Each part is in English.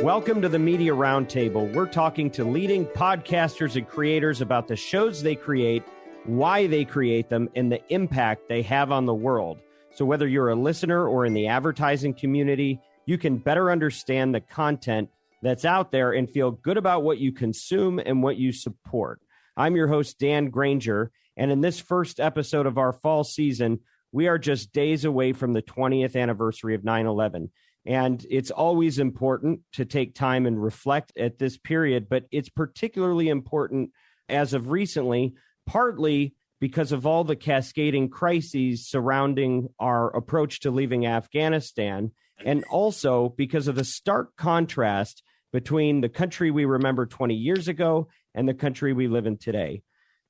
Welcome to the Media Roundtable. We're talking to leading podcasters and creators about the shows they create, why they create them, and the impact they have on the world. So whether you're a listener or in the advertising community, you can better understand the content that's out there and feel good about what you consume and what you support. I'm your host, Dan Granger, and in this first episode of our fall season, we are just days away from the 20th anniversary of 9/11. And it's always important to take time and reflect at this period, but it's particularly important as of recently, partly because of all the cascading crises surrounding our approach to leaving Afghanistan, and also because of the stark contrast between the country we remember 20 years ago and the country we live in today.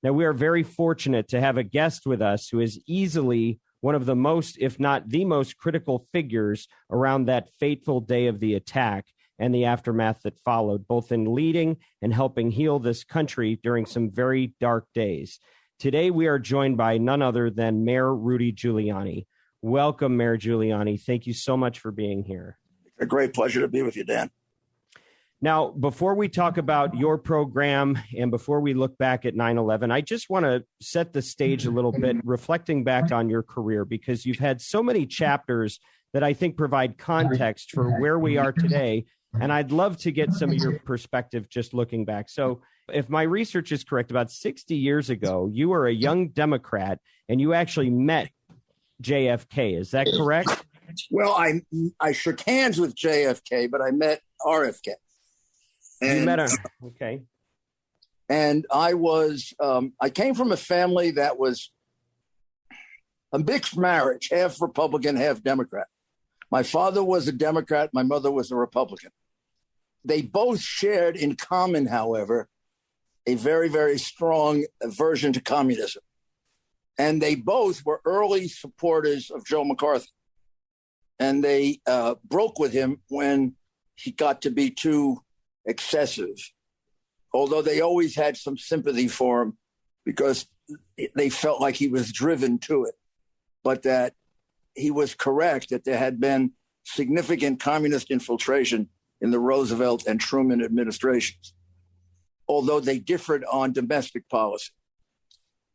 Now, we are very fortunate to have a guest with us who is easily one of the most, if not the most critical figures around that fateful day of the attack and the aftermath that followed, both in leading and helping heal this country during some very dark days. Today, we are joined by none other than Mayor Rudy Giuliani. Welcome, Mayor Giuliani. Thank you so much for being here. A great pleasure to be with you, Dan. Now, before we talk about your program and before we look back at 9/11, I just want to set the stage a little bit, reflecting back on your career, because you've had so many chapters that I think provide context for where we are today. And I'd love to get some of your perspective just looking back. So if my research is correct, about 60 years ago, you were a young Democrat and you actually met JFK. Is that correct? Well, I shook hands with JFK, but I met RFK. And, you met her. Okay. And I came from a family that was a mixed marriage, half Republican, half Democrat. My father was a Democrat. My mother was a Republican. They both shared in common, however, a very, very strong aversion to communism. And they both were early supporters of Joe McCarthy. And they broke with him when he got to be too excessive, although they always had some sympathy for him because they felt like he was driven to it, but that he was correct that there had been significant communist infiltration in the Roosevelt and Truman administrations, although they differed on domestic policy.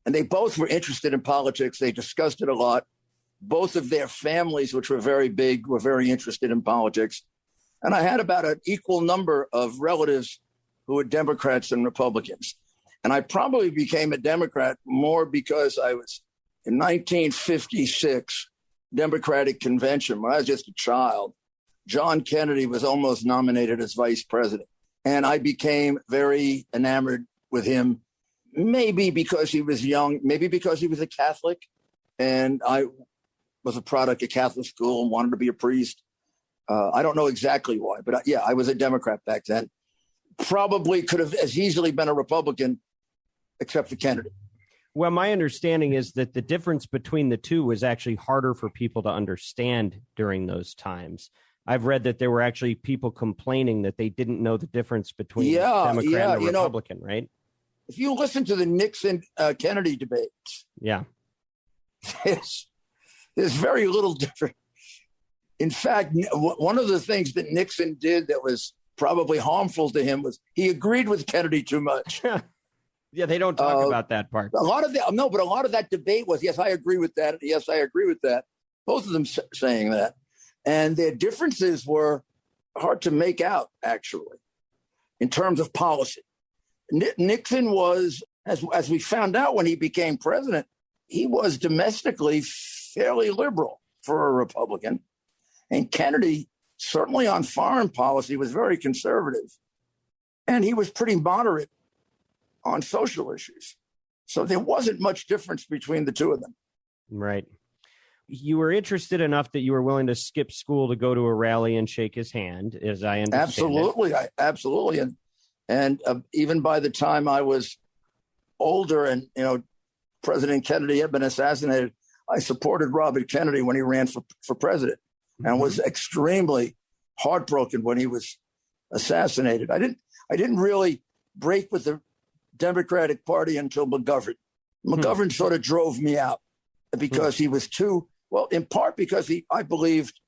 And they both were interested in politics. They discussed it a lot. Both of their families, which were very big, were very interested in politics. And I had about an equal number of relatives who were Democrats and Republicans. And I probably became a Democrat more because I was in 1956 Democratic convention, when I was just a child. John Kennedy was almost nominated as vice president. And I became very enamored with him, maybe because he was young, maybe because he was a Catholic. And I was a product of Catholic school and wanted to be a priest. I don't know exactly why, but I was a Democrat back then. Probably could have as easily been a Republican, except for Kennedy. Well, my understanding is that the difference between the two was actually harder for people to understand during those times. I've read that there were actually people complaining that they didn't know the difference between the Democrat and the Republican, right? If you listen to the Nixon-Kennedy debates, there's very little difference. In fact, one of the things that Nixon did that was probably harmful to him was he agreed with Kennedy too much. Yeah, they don't talk about that part. But a lot of that debate was, yes, I agree with that. Yes, I agree with that. Both of them saying that. And their differences were hard to make out, actually, in terms of policy. Nixon was, as we found out when he became president, he was domestically fairly liberal for a Republican. And Kennedy, certainly on foreign policy, was very conservative. And he was pretty moderate on social issues. So there wasn't much difference between the two of them. Right. You were interested enough that you were willing to skip school to go to a rally and shake his hand, as I understand it. Absolutely. And even by the time I was older and, President Kennedy had been assassinated, I supported Robert Kennedy when he ran for president. And was extremely heartbroken when he was assassinated. I didn't really break with the Democratic Party until McGovern. McGovern sort of drove me out because he was too, in part because I believed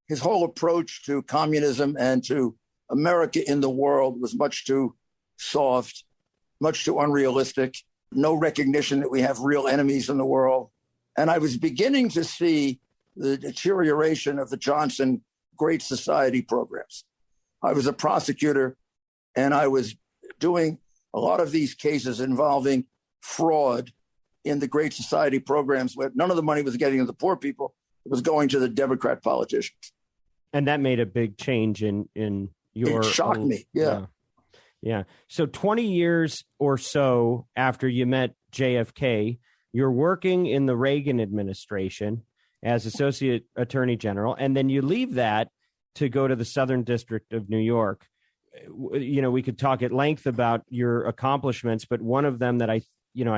his whole approach to communism and to America in the world was much too soft, much too unrealistic, no recognition that we have real enemies in the world. And I was beginning to see the deterioration of the Johnson Great Society programs. I was a prosecutor, and I was doing a lot of these cases involving fraud in the Great Society programs, where none of the money was getting to the poor people. It was going to the Democrat politicians. And that made a big change in your... It shocked me, yeah. Yeah. So 20 years or so after you met JFK, you're working in the Reagan administration as Associate Attorney General, and then you leave that to go to the Southern District of New York. You know, we could talk at length about your accomplishments, but one of them that I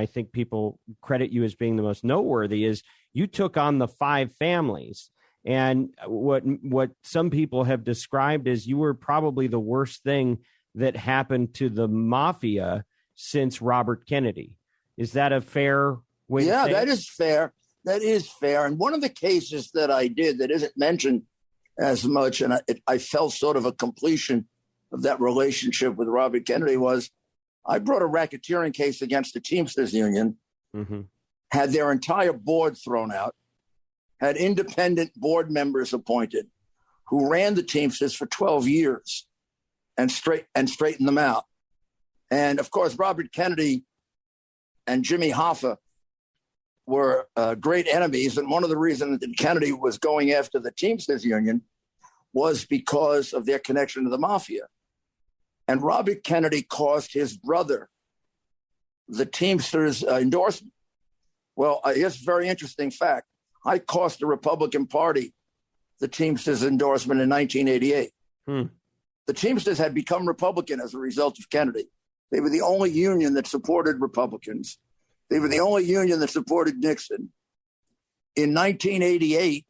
think people credit you as being the most noteworthy is you took on the five families. And what some people have described as you were probably the worst thing that happened to the mafia since Robert Kennedy. Is that a fair way to say it? Yeah, that is fair. That is fair. And one of the cases that I did that isn't mentioned as much, and I felt sort of a completion of that relationship with Robert Kennedy, was I brought a racketeering case against the Teamsters Union, had their entire board thrown out, had independent board members appointed who ran the Teamsters for 12 years and straightened them out. And of course, Robert Kennedy and Jimmy Hoffa were great enemies. And one of the reasons that Kennedy was going after the Teamsters Union was because of their connection to the mafia. And Robert Kennedy cost his brother the Teamsters endorsement. Well, here's a very interesting fact. I cost the Republican Party the Teamsters endorsement in 1988. The Teamsters had become Republican as a result of Kennedy. They were the only union that supported Republicans. They were the only union that supported Nixon. In 1988,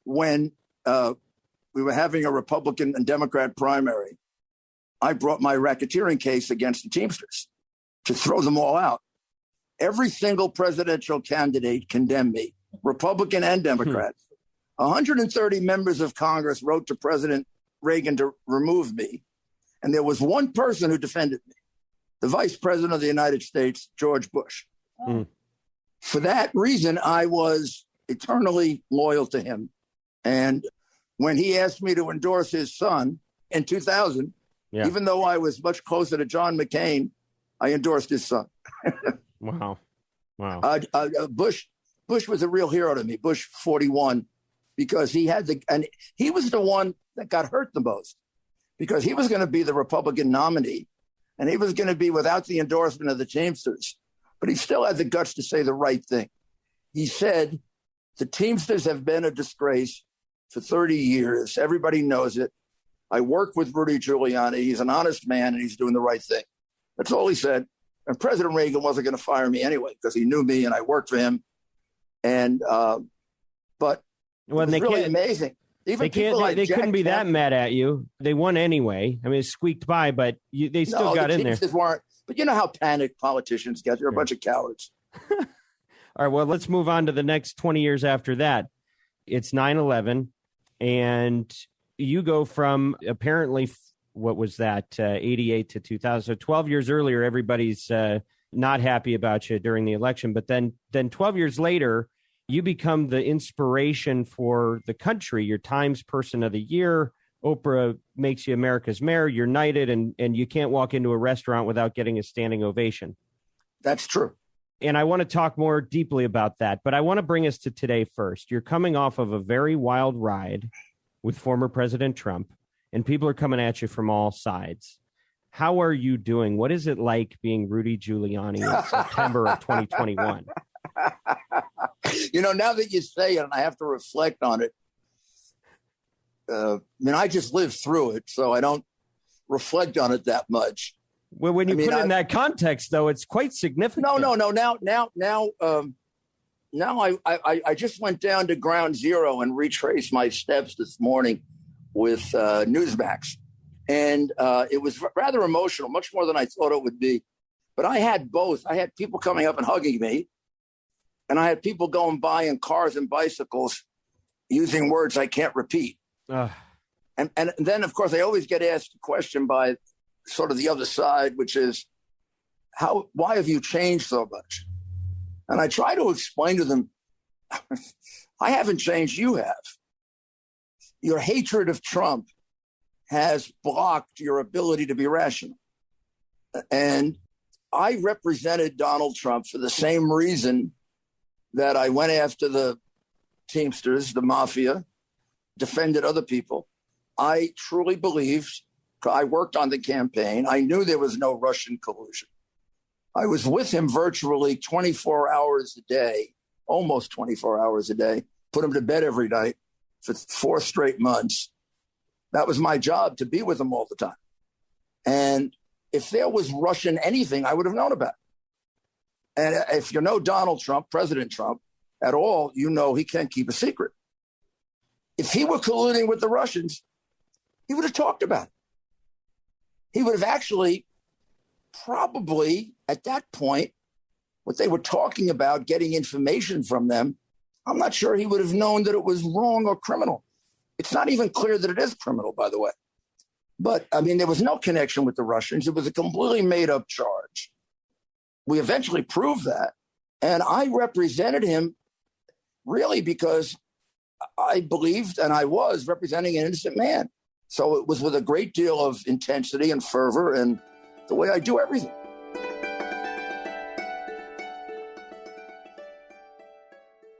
when we were having a Republican and Democrat primary, I brought my racketeering case against the Teamsters to throw them all out. Every single presidential candidate condemned me, Republican and Democrat. 130 members of Congress wrote to President Reagan to remove me. And there was one person who defended me, the Vice President of the United States, George Bush. For that reason, I was eternally loyal to him. And when he asked me to endorse his son in 2000, even though I was much closer to John McCain, I endorsed his son. Wow. Bush was a real hero to me, Bush 41, because he was the one that got hurt the most, because he was going to be the Republican nominee, and he was going to be without the endorsement of the Teamsters, but he still had the guts to say the right thing. He said, the Teamsters have been a disgrace for 30 years. Everybody knows it. I work with Rudy Giuliani. He's an honest man, and he's doing the right thing. That's all he said. And President Reagan wasn't going to fire me anyway, because he knew me and I worked for him. And but it was really amazing. Even they couldn't be that mad at you. They won anyway. I mean, it squeaked by, but they still got in there. Weren't, but you know how panicked politicians get. They're a bunch of cowards. All right, well, let's move on to the next 20 years after that. It's 9/11, and you go from apparently, what was that, 88 to 2000. So 12 years earlier, everybody's not happy about you during the election. But then 12 years later, you become the inspiration for the country. You're Times Person of the Year. Oprah makes you America's mayor. You're knighted, and you can't walk into a restaurant without getting a standing ovation. That's true. And I want to talk more deeply about that. But I want to bring us to today first. You're coming off of a very wild ride with former President Trump, and people are coming at you from all sides. How are you doing? What is it like being Rudy Giuliani in September of 2021? You know, now that you say it, and I have to reflect on it, I just lived through it, so I don't reflect on it that much. Well, when you put it in that context, though, it's quite significant. No. Now I just went down to ground zero and retraced my steps this morning with Newsmax. And it was rather emotional, much more than I thought it would be. But I had both. I had people coming up and hugging me, and I had people going by in cars and bicycles using words I can't repeat. And then, of course, I always get asked a question by sort of the other side, which is, why have you changed so much? And I try to explain to them, I haven't changed, you have. Your hatred of Trump has blocked your ability to be rational. And I represented Donald Trump for the same reason that I went after the Teamsters, the mafia, defended other people. I truly believed, I worked on the campaign. I knew there was no Russian collusion. I was with him virtually 24 hours a day, almost 24 hours a day, put him to bed every night for 4 straight months. That was my job, to be with him all the time. And if there was Russian anything, I would have known about it. And if you know Donald Trump, President Trump, at all, you know he can't keep a secret. If he were colluding with the Russians, he would have talked about it. He would have actually probably, at that point, what they were talking about, getting information from them, I'm not sure he would have known that it was wrong or criminal. It's not even clear that it is criminal, by the way. But, I mean, there was no connection with the Russians. It was a completely made-up charge. We eventually proved that. And I represented him really because I believed, and I was representing an innocent man. So it was with a great deal of intensity and fervor and the way I do everything.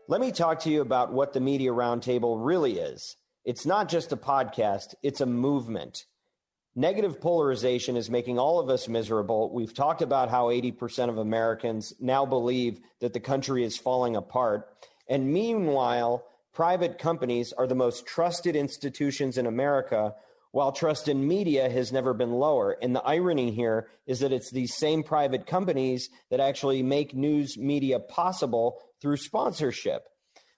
Let me talk to you about what the Media Roundtable really is. It's not just a podcast, it's a movement. Negative polarization is making all of us miserable. We've talked about how 80% of Americans now believe that the country is falling apart. And meanwhile, private companies are the most trusted institutions in America, while trust in media has never been lower. And the irony here is that it's these same private companies that actually make news media possible through sponsorship.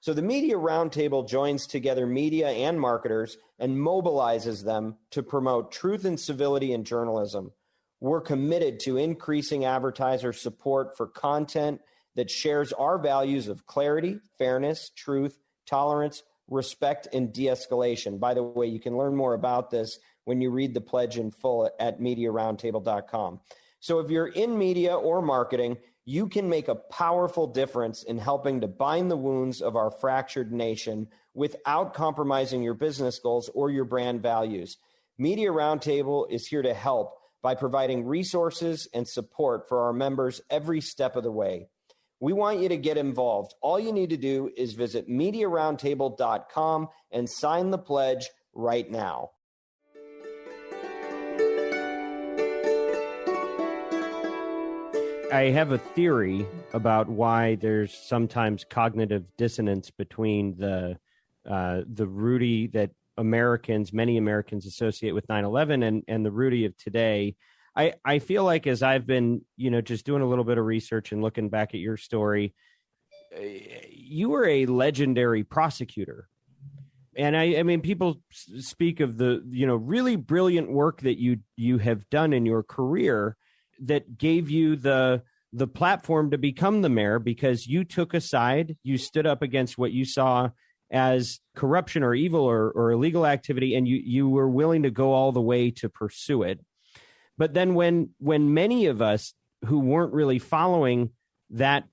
So the Media Roundtable joins together media and marketers and mobilizes them to promote truth and civility in journalism. We're committed to increasing advertiser support for content that shares our values of clarity, fairness, truth, tolerance, respect, and de-escalation. By the way, you can learn more about this when you read the pledge in full at MediaRoundtable.com. So if you're in media or marketing, you can make a powerful difference in helping to bind the wounds of our fractured nation without compromising your business goals or your brand values. Media Roundtable is here to help by providing resources and support for our members every step of the way. We want you to get involved. All you need to do is visit MediaRoundtable.com and sign the pledge right now. I have a theory about why there's sometimes cognitive dissonance between the Rudy that many Americans associate with 9/11 and the Rudy of today. I feel like as I've been, just doing a little bit of research and looking back at your story, you were a legendary prosecutor. And I mean, people speak of the, really brilliant work that you have done in your career that gave you the platform to become the mayor because you took a side, you stood up against what you saw as corruption or evil or illegal activity, and you were willing to go all the way to pursue it. But then when many of us who weren't really following that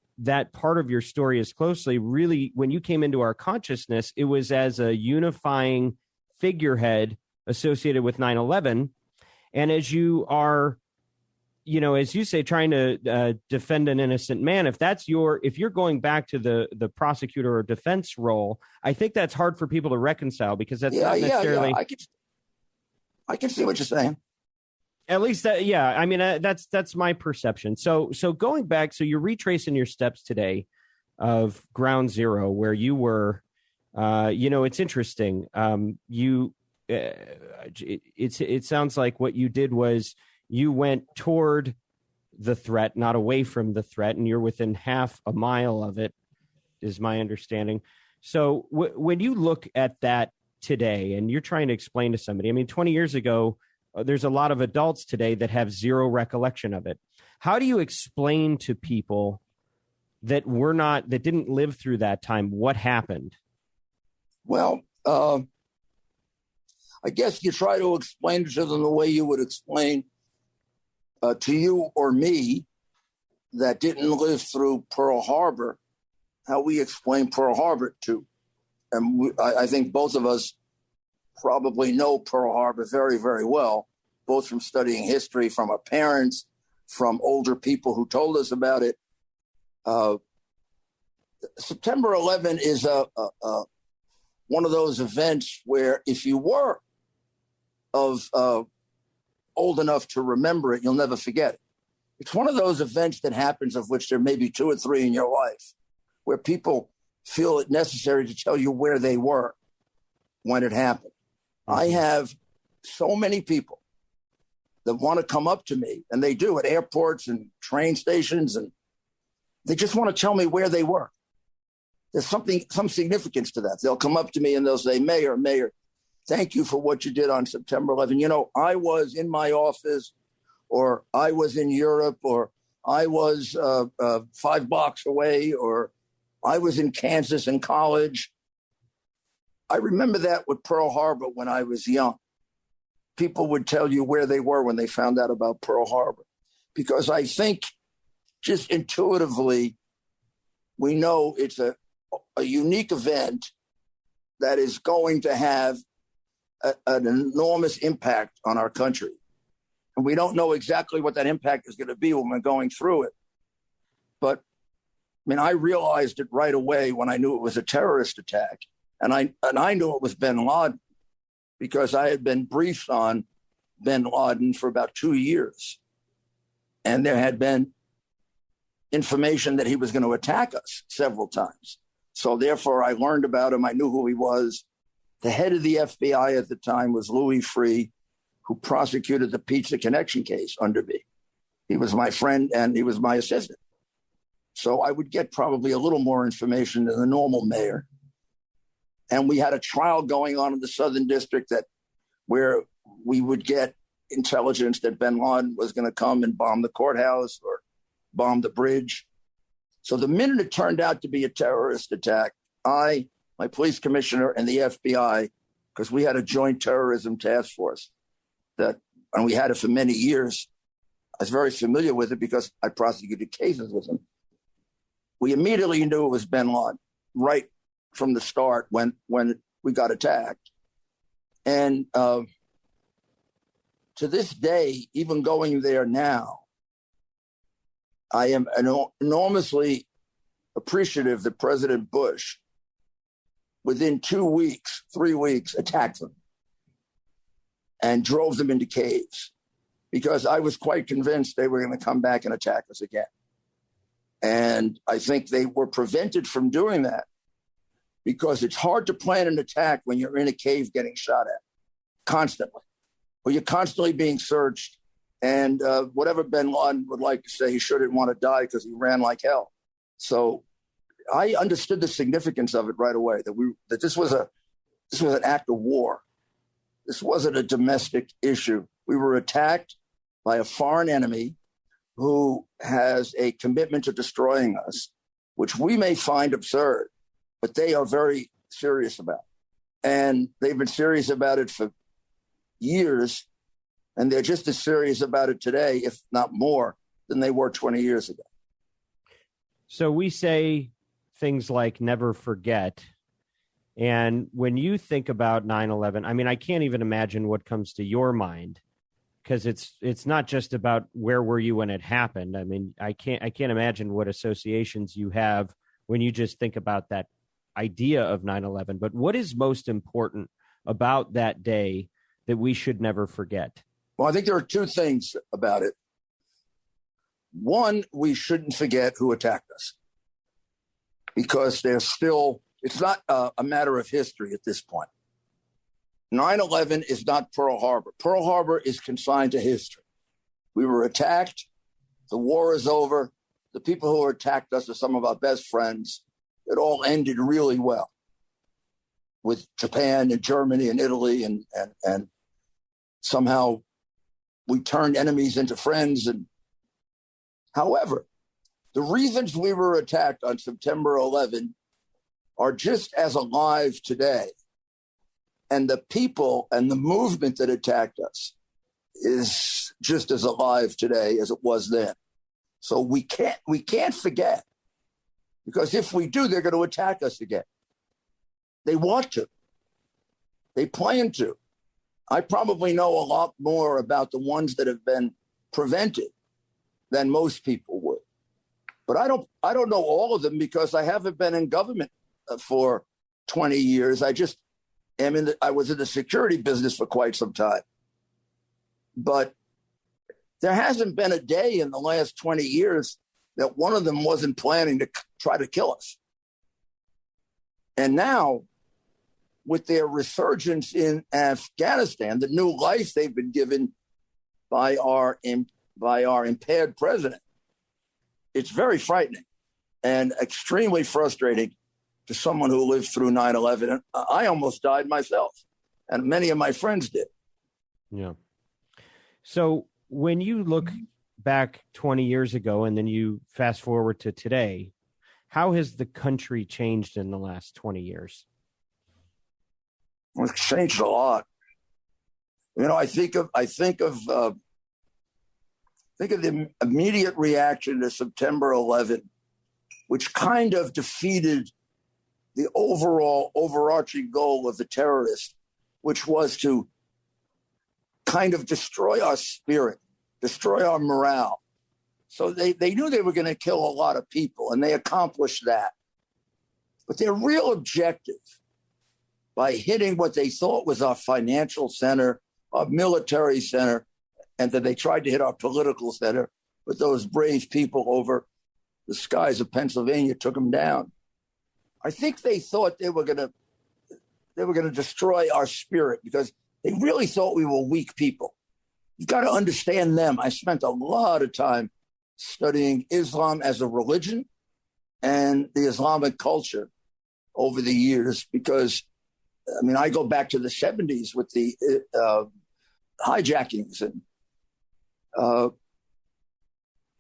part of your story as closely, really, when you came into our consciousness, it was as a unifying figurehead associated with 9/11. And as you are, as you say, trying to defend an innocent man, if you're going back to the prosecutor or defense role, I think that's hard for people to reconcile because that's not necessarily. Yeah. I can see what you're saying. At least that's my perception. So going back, so you're retracing your steps today of ground zero where you were, it's interesting. It sounds like what you did was you went toward the threat, not away from the threat, and you're within half a mile of it, is my understanding. So when you look at that today and you're trying to explain to somebody, 20 years ago, there's a lot of adults today that have zero recollection of it. How do you explain to people that didn't live through that time what happened? Well, I I guess you try to explain it to them the way you would explain to you or me that didn't live through Pearl Harbor, how we explain Pearl Harbor to. And I think both of us probably know Pearl Harbor very, very well, both from studying history, from our parents, from older people who told us about it. September 11 is one of those events where if you were old enough to remember it, you'll never forget it. It's one of those events that happens, of which there may be 2 or 3 in your life, where people feel it necessary to tell you where they were when it happened. I have so many people that want to come up to me, and they do at airports and train stations, and they just want to tell me where they were. There's some significance to that. They'll come up to me and they'll say, Mayor, thank you for what you did on September 11. You know, I was in my office, or I was in Europe, or I was 5 blocks away, or I was in Kansas in college. I remember that with Pearl Harbor when I was young. People would tell you where they were when they found out about Pearl Harbor, because I think just intuitively, we know it's a unique event that is going to have an enormous impact on our country. And we don't know exactly what that impact is going to be when we're going through it. But I mean, I realized it right away when I knew it was a terrorist attack. And I knew it was bin Laden because I had been briefed on bin Laden for about 2 years. And there had been information that he was going to attack us several times. So therefore, I learned about him. I knew who he was. The head of the FBI at the time was Louis Freeh, who prosecuted the Pizza Connection case under me. He was my friend and he was my assistant. So I would get probably a little more information than the normal mayor. And we had a trial going on in the Southern District where we would get intelligence that bin Laden was going to come and bomb the courthouse or bomb the bridge. So the minute it turned out to be a terrorist attack, my police commissioner, and the FBI, because we had a joint terrorism task force and we had it for many years. I was very familiar with it because I prosecuted cases with him. We immediately knew it was bin Laden right from the start when we got attacked. And to this day, even going there now, I am enormously appreciative that President Bush, within 2 weeks, 3 weeks, attacked them and drove them into caves, because I was quite convinced they were going to come back and attack us again. And I think they were prevented from doing that because it's hard to plan an attack when you're in a cave getting shot at constantly, or you're constantly being searched. And whatever bin Laden would like to say, he sure didn't want to die because he ran like hell. So I understood the significance of it right away, that this was an act of war. This wasn't a domestic issue. We were attacked by a foreign enemy who has a commitment to destroying us, which we may find absurd, but they are very serious about. And they've been serious about it for years, and they're just as serious about it today, if not more, than they were 20 years ago. So we say things like never forget. And when you think about 9/11, I mean, I can't even imagine what comes to your mind, because it's not just about where were you when it happened. I mean, I can't imagine what associations you have when you just think about that idea of 9/11. But what is most important about that day that we should never forget? Well, I think there are 2 things about it. One, we shouldn't forget who attacked us, because it's not a matter of history at this point. 9/11 is not Pearl Harbor. Pearl Harbor is consigned to history. We were attacked. The war is over. The people who attacked us are some of our best friends. It all ended really well with Japan and Germany and Italy, and somehow we turned enemies into friends. And however, the reasons we were attacked on September 11 are just as alive today And the people and the movement that attacked us is just as alive today as it was then. So we can't forget, because if we do, they're going to attack us again. They want to. They plan to. I probably know a lot more about the ones that have been prevented than most people would. But I don't know all of them because I haven't been in government for 20 years. I was in the security business for quite some time. But there hasn't been a day in the last 20 years that one of them wasn't planning to try to kill us. And now, with their resurgence in Afghanistan, the new life they've been given by our impaired president, it's very frightening and extremely frustrating to someone who lived through 9/11. I almost died myself, and many of my friends did. Yeah. So when you look back 20 years ago and then you fast forward to today, how has the country changed in the last 20 years? Well, it's changed a lot. I think of the immediate reaction to September 11, which kind of defeated the overarching goal of the terrorists, which was to kind of destroy our spirit, destroy our morale. So they knew they were going to kill a lot of people, and they accomplished that. But their real objective, by hitting what they thought was our financial center, our military center, and then they tried to hit our political center, but those brave people over the skies of Pennsylvania took them down. I think they thought they were going to destroy our spirit because they really thought we were weak people. You've got to understand them. I spent a lot of time studying Islam as a religion and the Islamic culture over the years because, I go back to the 70s with the hijackings, and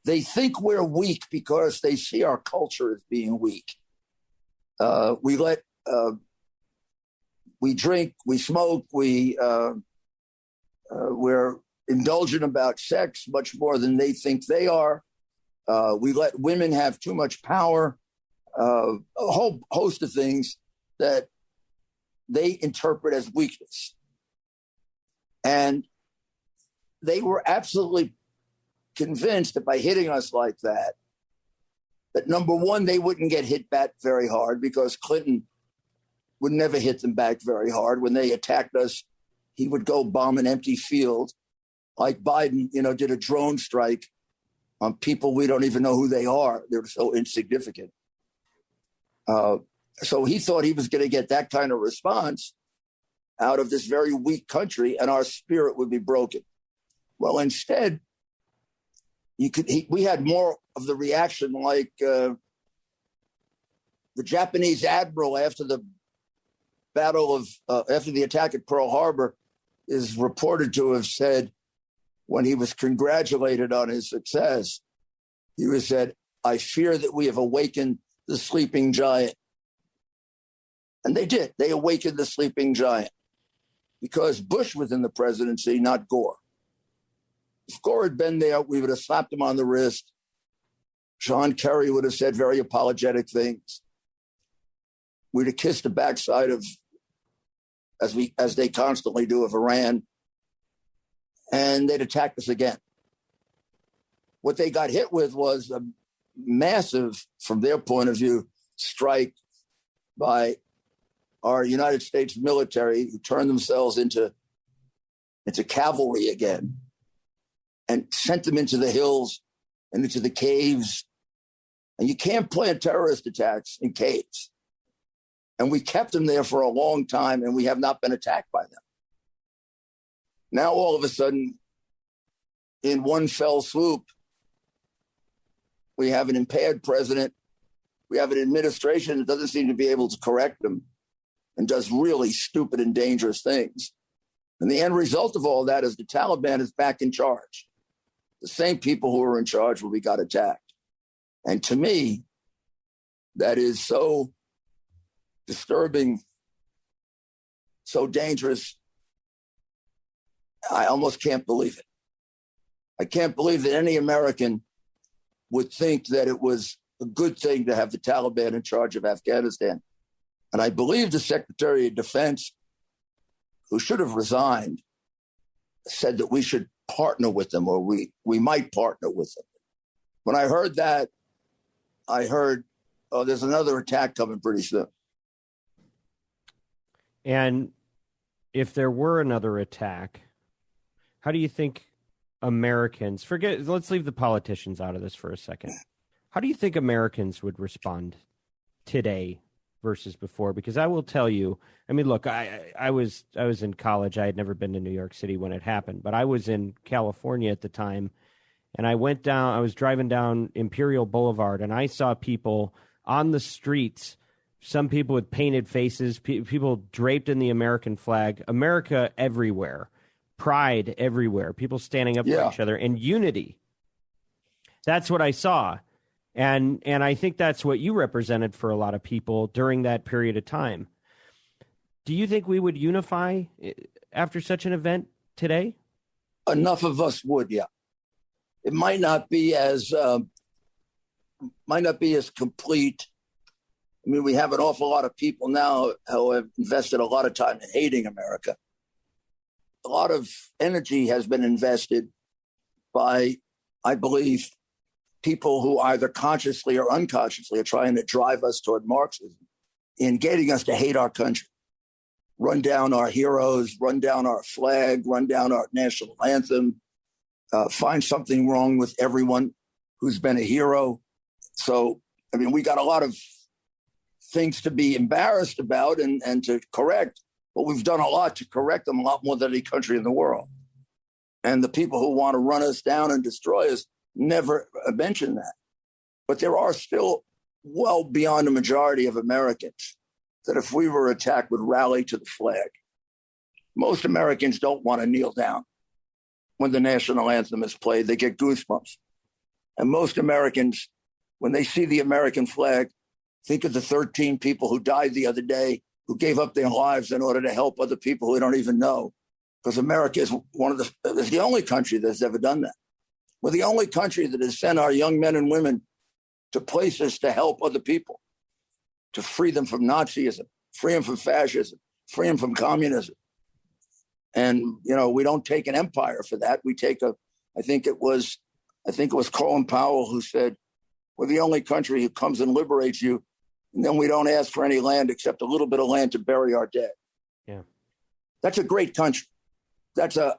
they think we're weak because they see our culture as being weak. We drink, we smoke, we're indulgent about sex much more than they think they are. We let women have too much power, a whole host of things that they interpret as weakness. And they were absolutely convinced that by hitting us like that, number one, they wouldn't get hit back very hard because Clinton would never hit them back very hard. When they attacked us, he would go bomb an empty field. Like Biden, did a drone strike on people we don't even know who they are. They're so insignificant. So he thought he was going to get that kind of response out of this very weak country, and our spirit would be broken. Well, instead, we had more of the reaction like the Japanese admiral after the after the attack at Pearl Harbor is reported to have said, when he was congratulated on his success, he said, "I fear that we have awakened the sleeping giant." And they did. They awakened the sleeping giant because Bush was in the presidency, not Gore. If Gore had been there, we would have slapped him on the wrist. John Kerry would have said very apologetic things. We'd have kissed the backside of, as they constantly do, of Iran, and they'd attack us again. What they got hit with was a massive, from their point of view, strike by our United States military, who turned themselves into cavalry again and sent them into the hills and into the caves. And you can't plan terrorist attacks in caves. And we kept them there for a long time, and we have not been attacked by them. Now, all of a sudden, in one fell swoop, we have an impaired president. We have an administration that doesn't seem to be able to correct them and does really stupid and dangerous things. And the end result of all that is the Taliban is back in charge. The same people who were in charge when we got attacked. And to me, that is so disturbing so dangerous, I almost can't believe it. I can't believe that any American would think that it was a good thing to have the Taliban in charge of Afghanistan. And I believe the Secretary of Defense, who should have resigned, said that we should partner with them, or we might partner with them. When I heard that, I heard, oh, there's another attack coming pretty soon. And if there were another attack, how do you think Americans, let's leave the politicians out of this for a second. How do you think Americans would respond today versus before? Because I will tell you, I mean, look, I was in college. I had never been to New York City when it happened, but I was in California at the time, and I was driving down Imperial Boulevard, and I saw people on the streets, some people with painted faces, people draped in the American flag, America everywhere, pride everywhere, people standing up for each other, and unity. That's what I saw. And I think that's what you represented for a lot of people during that period of time. Do you think we would unify after such an event today? Enough of us would, yeah. It might not be as complete. I mean, we have an awful lot of people now who have invested a lot of time in hating America. A lot of energy has been invested by, I believe, people who either consciously or unconsciously are trying to drive us toward Marxism in getting us to hate our country, run down our heroes, run down our flag, run down our national anthem, find something wrong with everyone who's been a hero. So, I mean, we got a lot of things to be embarrassed about and to correct, but we've done a lot to correct them, a lot more than any country in the world. And the people who want to run us down and destroy us never mention that. But there are still well beyond a majority of Americans that if we were attacked would rally to the flag. Most Americans don't want to kneel down when the national anthem is played. They get goosebumps. And most Americans, when they see the American flag, think of the 13 people who died the other day, who gave up their lives in order to help other people who don't even know. Because America is is the only country that's ever done that. We're the only country that has sent our young men and women to places to help other people, to free them from Nazism, free them from fascism, free them from communism. And, you know, we don't take an empire for that. We take I think it was Colin Powell who said, we're the only country who comes and liberates you, and then we don't ask for any land except a little bit of land to bury our dead. Yeah. That's a great country. That's a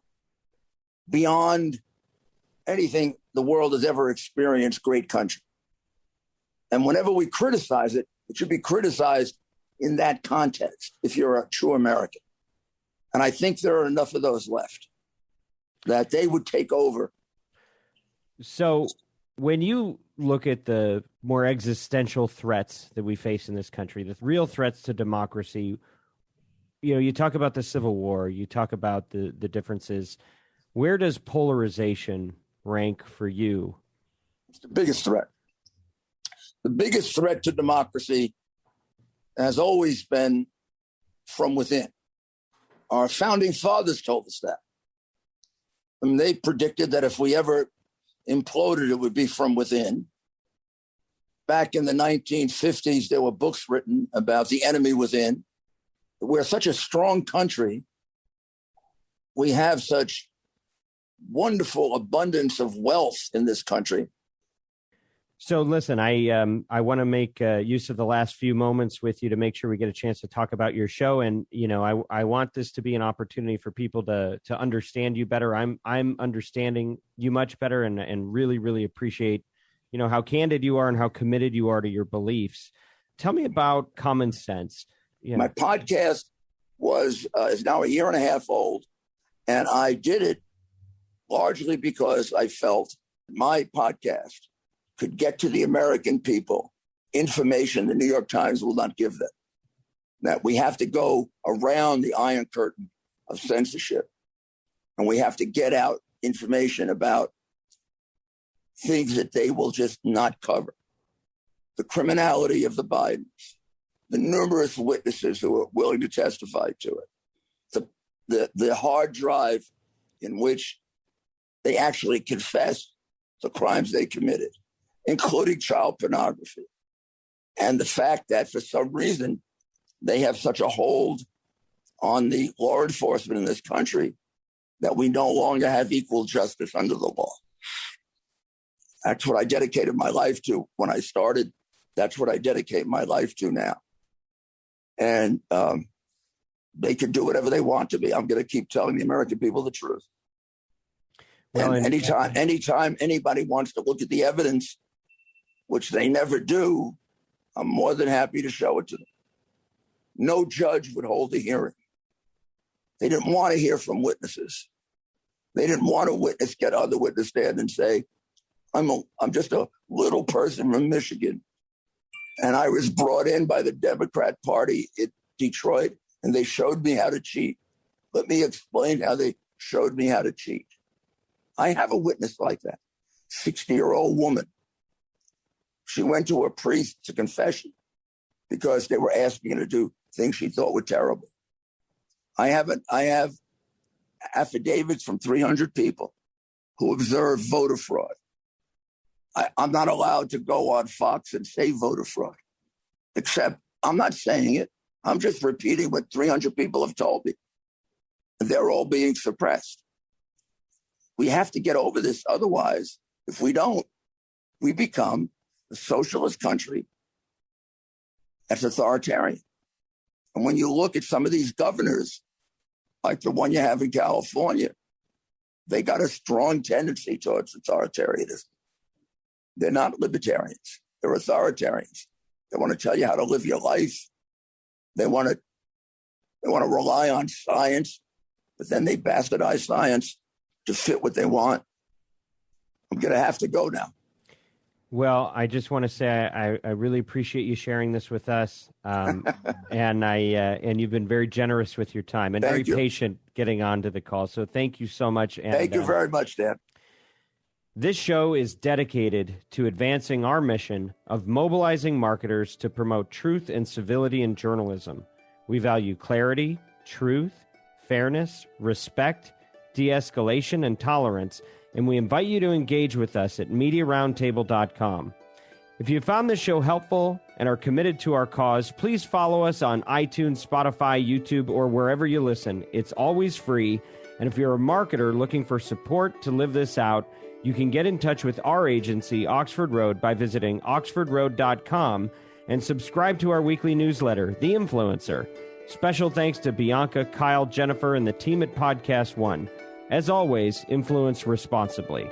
beyond anything the world has ever experienced great country. And whenever we criticize it, it should be criticized in that context if you're a true American. And I think there are enough of those left that they would take over. So when you look at the more existential threats that we face in this country, the real threats to democracy, you know, you talk about the Civil War, you talk about the differences. Where does polarization rank for you? It's the biggest threat. The biggest threat to democracy has always been from within. Our founding fathers told us that. I mean, they predicted that if we ever imploded, it would be from within. Back in the 1950s, there were books written about the enemy within. We're such a strong country. We have such wonderful abundance of wealth in this country. So listen, I want to make use of the last few moments with you to make sure we get a chance to talk about your show. And, you know, I want this to be an opportunity for people to understand you better. I'm understanding you much better and really, really appreciate, you know, how candid you are and how committed you are to your beliefs. Tell me about Common Sense. You know. My podcast is now a year and a half old, and I did it largely because I felt my podcast could get to the American people information the New York Times will not give them. That we have to go around the Iron Curtain of censorship, and we have to get out information about things that they will just not cover. The criminality of the Bidens, the numerous witnesses who are willing to testify to it, the hard drive in which they actually confessed the crimes they committed, including child pornography. And the fact that for some reason they have such a hold on the law enforcement in this country that we no longer have equal justice under the law. That's what I dedicated my life to when I started. That's what I dedicate my life to now. And they can do whatever they want to be. I'm going to keep telling the American people the truth. Well, and anytime anybody wants to look at the evidence, which they never do, I'm more than happy to show it to them. No judge would hold a hearing. They didn't want to hear from witnesses. They didn't want a witness get on the witness stand and say, I'm just a little person from Michigan, and I was brought in by the Democrat Party in Detroit, and they showed me how to cheat. Let me explain how they showed me how to cheat. I have a witness like that, 60-year-old woman. She went to a priest to confession because they were asking her to do things she thought were terrible. I have affidavits from 300 people who observed voter fraud. I'm not allowed to go on Fox and say voter fraud, except I'm not saying it. I'm just repeating what 300 people have told me. They're all being suppressed. We have to get over this. Otherwise, if we don't, we become a socialist country that's authoritarian. And when you look at some of these governors, like the one you have in California, they got a strong tendency towards authoritarianism. They're not libertarians. They're authoritarians. They want to tell you how to live your life. They want to rely on science, but then they bastardize science to fit what they want. I'm going to have to go now. Well, I just want to say I really appreciate you sharing this with us, and you've been very generous with your time and very patient getting onto the call. So thank you so much. And, thank you very much, Dan. This show is dedicated to advancing our mission of mobilizing marketers to promote truth and civility in journalism. We value clarity, truth, fairness, respect, de-escalation, and tolerance, and we invite you to engage with us at MediaRoundtable.com. If you found this show helpful and are committed to our cause, please follow us on iTunes, Spotify, YouTube, or wherever you listen. It's always free, and if you're a marketer looking for support to live this out, you can get in touch with our agency, Oxford Road, by visiting oxfordroad.com and subscribe to our weekly newsletter, The Influencer. Special thanks to Bianca, Kyle, Jennifer, and the team at Podcast One. As always, influence responsibly.